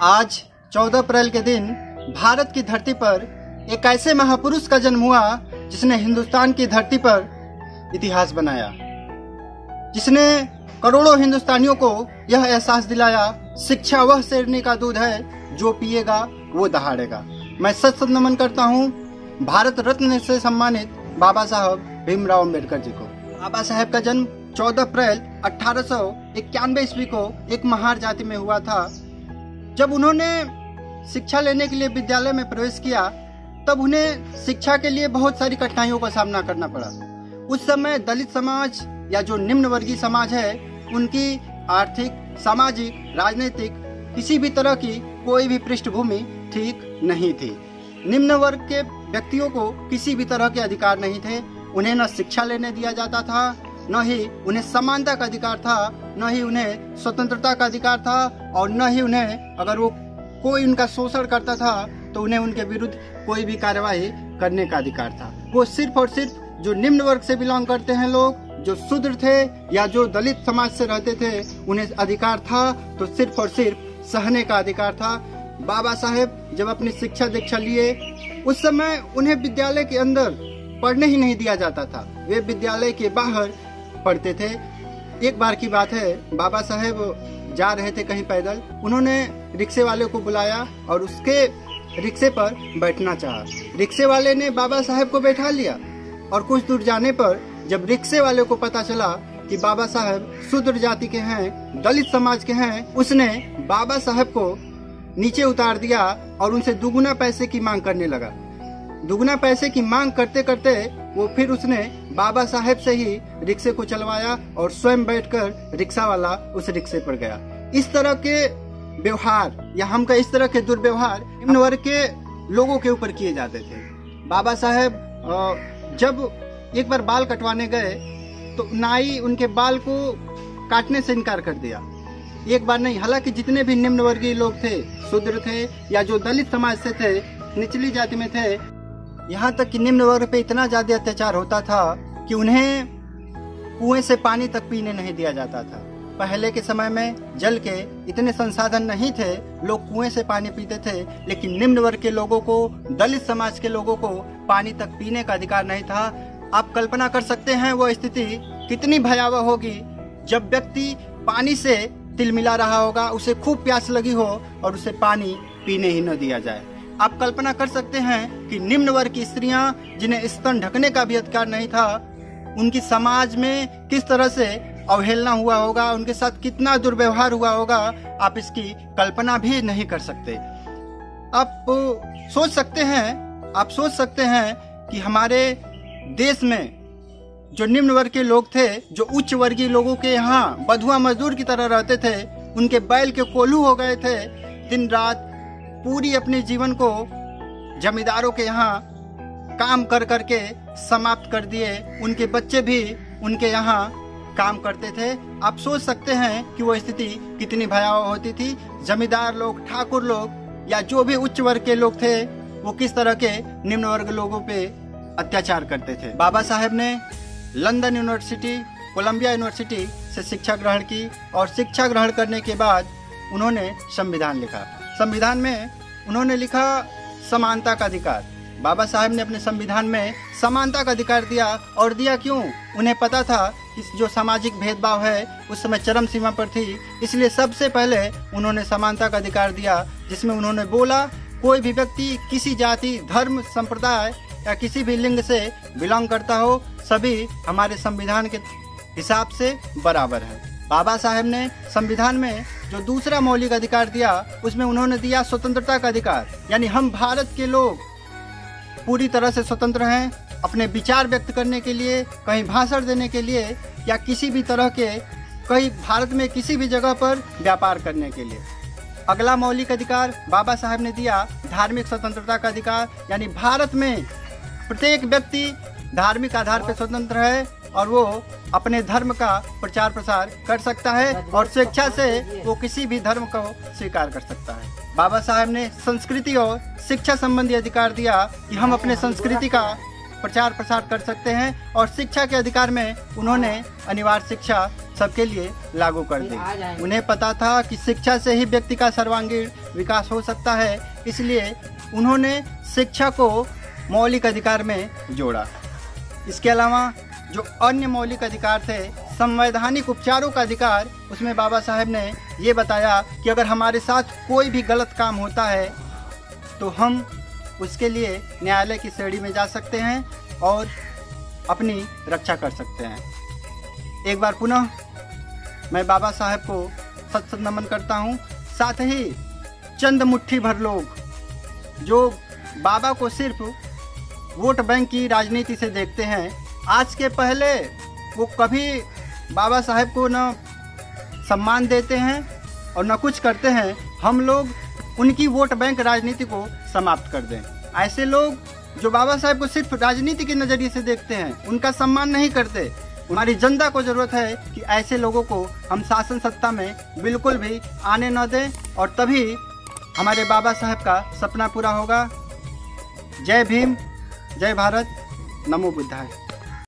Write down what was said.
आज 14 अप्रैल के दिन भारत की धरती पर एक ऐसे महापुरुष का जन्म हुआ जिसने हिंदुस्तान की धरती पर इतिहास बनाया, जिसने करोड़ों हिंदुस्तानियों को यह एहसास दिलाया, शिक्षा वह शेरनी का दूध है जो पिएगा वो दहाड़ेगा। मैं सत सत नमन करता हूँ भारत रत्न से सम्मानित बाबा साहब भीमराव अम्बेडकर जी को। बाबा साहब का जन्म 14 अप्रैल 1891 ईस्वी को एक महार जाति में हुआ था। जब उन्होंने शिक्षा लेने के लिए विद्यालय में प्रवेश किया तब उन्हें शिक्षा के लिए बहुत सारी कठिनाइयों का सामना करना पड़ा। उस समय दलित समाज या जो निम्न वर्गीय समाज है उनकी आर्थिक, सामाजिक, राजनीतिक किसी भी तरह की कोई भी पृष्ठभूमि ठीक नहीं थी। निम्न वर्ग के व्यक्तियों को किसी भी तरह के अधिकार नहीं थे। उन्हें न शिक्षा लेने दिया जाता था, न ही उन्हें समानता का अधिकार था, न ही उन्हें स्वतंत्रता का अधिकार था, और न ही उन्हें अगर वो कोई उनका शोषण करता था तो उन्हें उनके विरुद्ध कोई भी कार्यवाही करने का अधिकार था। वो सिर्फ और सिर्फ जो निम्न वर्ग से बिलोंग करते हैं लोग, जो शूद्र थे या जो दलित समाज से रहते थे, उन्हें अधिकार था तो सिर्फ और सिर्फ सहने का अधिकार था। बाबा साहेब जब अपनी शिक्षा दीक्षा लिए उस समय उन्हें विद्यालय के अंदर पढ़ने ही नहीं दिया जाता था, वे विद्यालय के बाहर पढ़ते थे। एक बार की बात है, बाबा साहेब जा रहे थे कहीं पैदल, उन्होंने रिक्शे वाले को बुलाया और उसके रिक्शे पर बैठना चाहा। रिक्शे वाले ने बाबा साहेब को बैठा लिया और कुछ दूर जाने पर जब रिक्शे वाले को पता चला कि बाबा साहेब शूद्र जाति के हैं, दलित समाज के हैं, उसने बाबा साहेब को नीचे उतार दिया और उनसे दुगुना पैसे की मांग करने लगा। दुगुना पैसे की मांग करते करते वो फिर उसने बाबा साहेब से ही रिक्शे को चलवाया और स्वयं बैठकर रिक्शा वाला उस रिक्शे पर गया। इस तरह के व्यवहार या हम इस तरह के दुर्व्यवहार निम्न वर्ग के लोगों के ऊपर किए जाते थे। बाबा साहेब जब एक बार बाल कटवाने गए तो नाई उनके बाल को काटने से इनकार कर दिया। एक बार नहीं, हालांकि जितने भी निम्न वर्गीय लोग थे, शूद्र थे या जो दलित समाज से थे, निचली जाति में थे, यहाँ तक कि निम्न वर्ग पे इतना ज्यादा अत्याचार होता था कि उन्हें कुएं से पानी तक पीने नहीं दिया जाता था। पहले के समय में जल के इतने संसाधन नहीं थे, लोग कुएं से पानी पीते थे, लेकिन निम्न वर्ग के लोगों को, दलित समाज के लोगों को पानी तक पीने का अधिकार नहीं था। आप कल्पना कर सकते हैं वो स्थिति कितनी भयावह होगी जब व्यक्ति पानी से तिलमिला रहा होगा, उसे खूब प्यास लगी हो और उसे पानी पीने ही न दिया जाए। आप कल्पना कर सकते हैं कि निम्न वर्ग की स्त्रियां जिन्हें स्तन ढकने का भी अधिकार नहीं था, उनकी समाज में किस तरह से अवहेलना हुआ होगा, उनके साथ कितना दुर्व्यवहार हुआ होगा, आप इसकी कल्पना भी नहीं कर सकते। आप सोच सकते हैं कि हमारे देश में जो निम्न वर्ग के लोग थे, जो उच्च वर्गीय लोगों के यहाँ बधुआ मजदूर की तरह रहते थे, उनके बैल के कोल्हू हो गए थे, दिन रात पूरी अपने जीवन को जमींदारों के यहाँ काम कर करके समाप्त कर दिए। उनके बच्चे भी उनके यहाँ काम करते थे। आप सोच सकते हैं कि वो स्थिति कितनी भयावह होती थी। जमींदार लोग, ठाकुर लोग या जो भी उच्च वर्ग के लोग थे, वो किस तरह के निम्न वर्ग लोगों पे अत्याचार करते थे। बाबा साहेब ने लंदन यूनिवर्सिटी, कोलंबिया यूनिवर्सिटी से शिक्षा ग्रहण की और शिक्षा ग्रहण करने के बाद उन्होंने संविधान लिखा। संविधान में उन्होंने लिखा समानता का अधिकार। बाबा साहेब ने अपने संविधान में समानता का अधिकार दिया, और दिया क्यों? उन्हें पता था कि जो सामाजिक भेदभाव है उस समय चरम सीमा पर थी, इसलिए सबसे पहले उन्होंने समानता का अधिकार दिया, जिसमें उन्होंने बोला कोई भी व्यक्ति किसी जाति, धर्म, संप्रदाय या किसी भी लिंग से बिलोंग करता हो, सभी हमारे संविधान के हिसाब से बराबर है। बाबा साहेब ने संविधान में जो दूसरा मौलिक अधिकार दिया, उसमें उन्होंने दिया स्वतंत्रता का अधिकार, यानी हम भारत के लोग पूरी तरह से स्वतंत्र हैं अपने विचार व्यक्त करने के लिए, कहीं भाषण देने के लिए या किसी भी तरह के कहीं भारत में किसी भी जगह पर व्यापार करने के लिए। अगला मौलिक अधिकार बाबा साहेब ने दिया धार्मिक स्वतंत्रता का अधिकार, यानी भारत में प्रत्येक व्यक्ति धार्मिक आधार पर स्वतंत्र है और वो अपने धर्म का प्रचार प्रसार कर सकता है और स्वेच्छा से वो किसी भी धर्म को स्वीकार कर सकता है। बाबा साहेब ने संस्कृति और शिक्षा संबंधी अधिकार दिया कि हम अपने संस्कृति का प्रचार प्रसार कर सकते हैं, और शिक्षा के अधिकार में उन्होंने अनिवार्य शिक्षा सबके लिए लागू कर दी। उन्हें पता था कि शिक्षा से ही व्यक्ति का सर्वांगीण विकास हो सकता है, इसलिए उन्होंने शिक्षा को मौलिक अधिकार में जोड़ा। इसके अलावा जो अन्य मौलिक अधिकार थे, संवैधानिक उपचारों का अधिकार, उसमें बाबा साहेब ने ये बताया कि अगर हमारे साथ कोई भी गलत काम होता है तो हम उसके लिए न्यायालय की श्रेणी में जा सकते हैं और अपनी रक्षा कर सकते हैं। एक बार पुनः मैं बाबा साहेब को सत सत नमन करता हूँ। साथ ही चंद मुट्ठी भर लोग जो बाबा को सिर्फ वोट बैंक की राजनीति से देखते हैं, आज के पहले वो कभी बाबा साहेब को न सम्मान देते हैं और न कुछ करते हैं। हम लोग उनकी वोट बैंक राजनीति को समाप्त कर दें। ऐसे लोग जो बाबा साहेब को सिर्फ राजनीति के नज़रिए से देखते हैं, उनका सम्मान नहीं करते। हमारी जनता को ज़रूरत है कि ऐसे लोगों को हम शासन सत्ता में बिल्कुल भी आने न दें, और तभी हमारे बाबा साहेब का सपना पूरा होगा। जय भीम, जय भारत, नमो बुद्धाय।